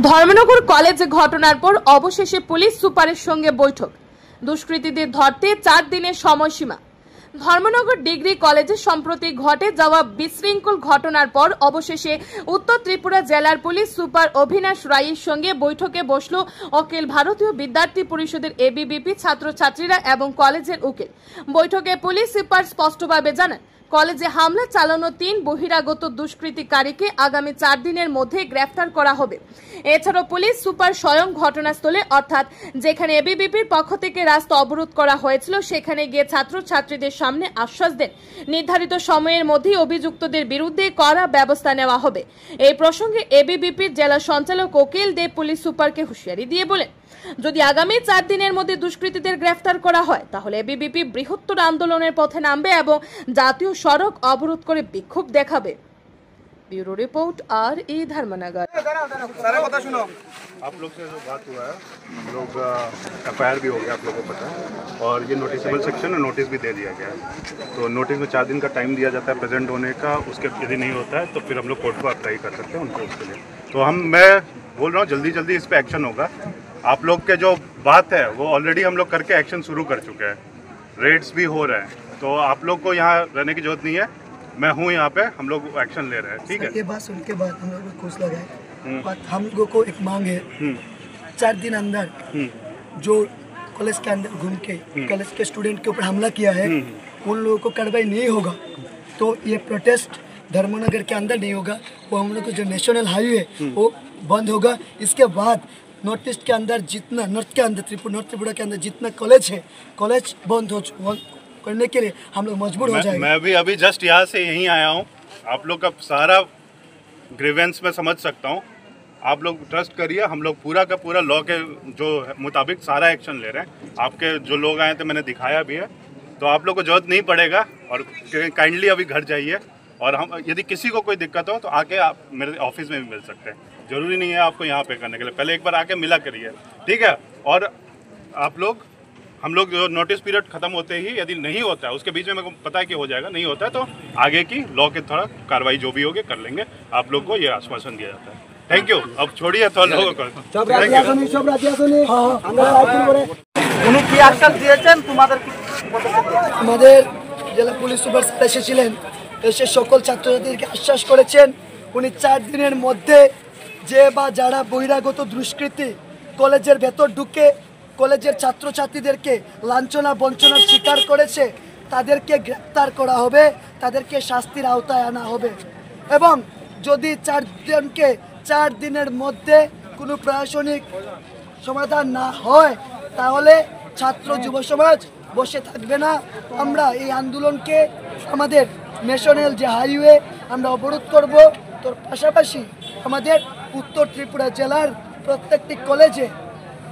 ধর্মনগর কলেজে ঘটনার পর অবশেষে পুলিশ সুপারের সঙ্গে বৈঠক। দুষ্কৃতীদের ধরতে 4 দিনের সময়সীমা। ধর্মনগর ডিগ্রি কলেজে সম্প্রতি ঘটে যাওয়া বিশৃঙ্খল ঘটনার পর অবশেষে উত্তর ত্রিপুরা জেলার পুলিশ সুপার অভিনাশ রায়ের সঙ্গে বৈঠকে বসল অখিল ভারতীয় বিদ্যার্থী পরিষদের এবিভিপি ছাত্রছাত্রীরা এবং কলেজের উকিল। বৈঠকে পুলিশ সুপার স্পষ্টভাবে জানান, কলেজে হামলা চালানো 3 বহিরাগত দুষ্কৃতিকারীকে আগামী 4 দিনের মধ্যে গ্রেফতার করা হবে। এছাড়াও পুলিশ সুপার স্বয়ং ঘটনাস্থলে অর্থাৎ যেখানে এবিভিপির পক্ষ থেকে রাস্তা অবরোধ করা হয়েছিল সেখানে গিয়ে ছাত্রছাত্রীদের সামনে আশ্বাস দেন নির্ধারিত সময়ের মধ্যেই অভিযুক্তদের বিরুদ্ধে কড়া ব্যবস্থা নেওয়া হবে। এই প্রসঙ্গে এবিভিপির জেলা সঞ্চালক অখিল দেব পুলিশ সুপারকে হুঁশিয়ারি দিয়ে বলেন, যদি আগামী 4 দিনের মধ্যে দুষ্কৃতীদের গ্রেফতার করা হয় তাহলে এবিভিপি বৃহত্তর আন্দোলনের পথে নামবে এবং জাতীয় সড়ক অবরোধ করে বিক্ষোভ দেখাবে। Bureau report RE Dharmanagar. सारा पता सुनो, आप लोग से जो बात हुआ है हम लोग FIR भी हो गया, आप लोगों को पता है, और ये नोटिसेबल सेक्शन है, नोटिस भी दे दिया गया है। तो नोटिस में 4 दिन का टाइम दिया जाता है प्रेजेंट होने का, उसके यदि नहीं होता है तो फिर हम लोग कोर्ट को अप्लाई कर सकते हैं उनको उसके लिए। तो मैं बोल रहा हूँ जल्दी जल्दी इस पर एक्शन होगा। आप लोग के जो बात है वो ऑलरेडी हम लोग करके एक्शन शुरू कर चुके हैं, रेड्स भी हो रहे हैं, तो आप लोग को यहाँ रहने की जरूरत नहीं है। मैं हूँ यहाँ पे, हम लोग एक्शन ले रहे हैं, ठीक है। ये बात सुन के बाद हम लोग को खुश लगा है। हम लोगों को एक मांग है, 4 दिन अंदर जो कॉलेज के अंदर घूम के कॉलेज के स्टूडेंट के ऊपर हमला किया है उन लोगों को कार्रवाई नहीं होगा तो ये प्रोटेस्ट धर्मनगर के अंदर नहीं होगा, वो हम लोग को जो नेशनल हाईवे वो बंद होगा। इसके बाद नॉर्थ ईस्ट के अंदर जितना नॉर्थ त्रिपुरा के अंदर जितना कॉलेज है, कॉलेज बंद करने के लिए हम लोग मजबूर हो जाएंगे। मैं भी अभी जस्ट यहाँ से यहीं आया हूँ, आप लोग का सारा ग्रीवेंस में समझ सकता हूँ। आप लोग ट्रस्ट करिए, हम लोग पूरा का पूरा लॉ के जो मुताबिक सारा एक्शन ले रहे हैं। आपके जो लोग आए थे मैंने दिखाया भी है, तो आप लोग को जरूरत नहीं पड़ेगा और काइंडली अभी घर जाइए। और हम यदि किसी को कोई दिक्कत हो तो आके आप मेरे ऑफिस में भी मिल सकते हैं, जरूरी नहीं है आपको यहाँ पे करने के लिए, पहले एक बार आके मिला करिए, ठीक है। और आप लोग हम लोग जो नोटिस पीरियड खत्म होते ही यदि नहीं होता है उसके बीच में मेरे को पता है कि हो जाएगा, नहीं होता है तो आगे की लॉ के थोड़ा कार्रवाई जो भी होगी कर लेंगे। आप लोग को ये आश्वासन दिया जाता है। Thank you. अब छोड़िए थोड़ा लोगों को আমাদের জেলা পুলিশ সুপার এসেছিলেন, এসে সকল ছাত্রছাত্রীদেরকে আশ্বাস করেছেন উনি 4 দিনের মধ্যে যে বা যারা বহিরাগত দুষ্কৃতী কলেজের ভেতর ঢুকে কলেজের ছাত্রছাত্রীদেরকে লাঞ্ছনা বঞ্চনার শিকার করেছে তাদেরকে গ্রেপ্তার করা হবে, তাদেরকে শাস্তির আওতায় আনা হবে। এবং যদি 4 জনকে 4 দিনের মধ্যে কোনো প্রশাসনিক সমাধান না হয় তাহলে ছাত্র যুব সমাজ বসে থাকবে না। আমরা এই আন্দোলনকে আমাদের ন্যাশনাল যে হাইওয়ে আমরা অবরোধ করব, তোর পাশাপাশি আমাদের উত্তর ত্রিপুরা জেলার প্রত্যেকটি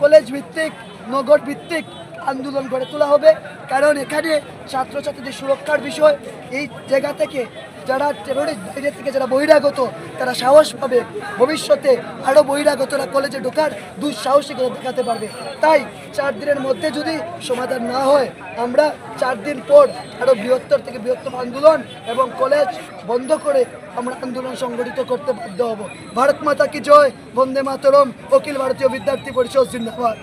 কলেজ ভিত্তিক নগর ভিত্তিক আন্দোলন গড়ে তোলা হবে। কারণ এখানে ছাত্রছাত্রীদের সুরক্ষার বিষয়, এই জায়গা থেকে যারা টেরোরিস্ট বাইরে থেকে যারা বহিরাগত তারা সাহস পাবে, ভবিষ্যতে আরও বহিরাগতরা কলেজে ঢোকার দুঃসাহসিকতা দেখাতে পারবে। তাই 4 দিনের মধ্যে যদি সমাধান না হয় আমরা 4 দিন পর আরও বৃহত্তর থেকে বৃহত্তম আন্দোলন এবং কলেজ বন্ধ করে আমরা আন্দোলন সংগঠিত করতে বাধ্য হব। ভারত মাতা কি জয়, বন্দে মাতরম, অখিল ভারতীয় বিদ্যার্থী পরিষদ জিন্দাবাদ।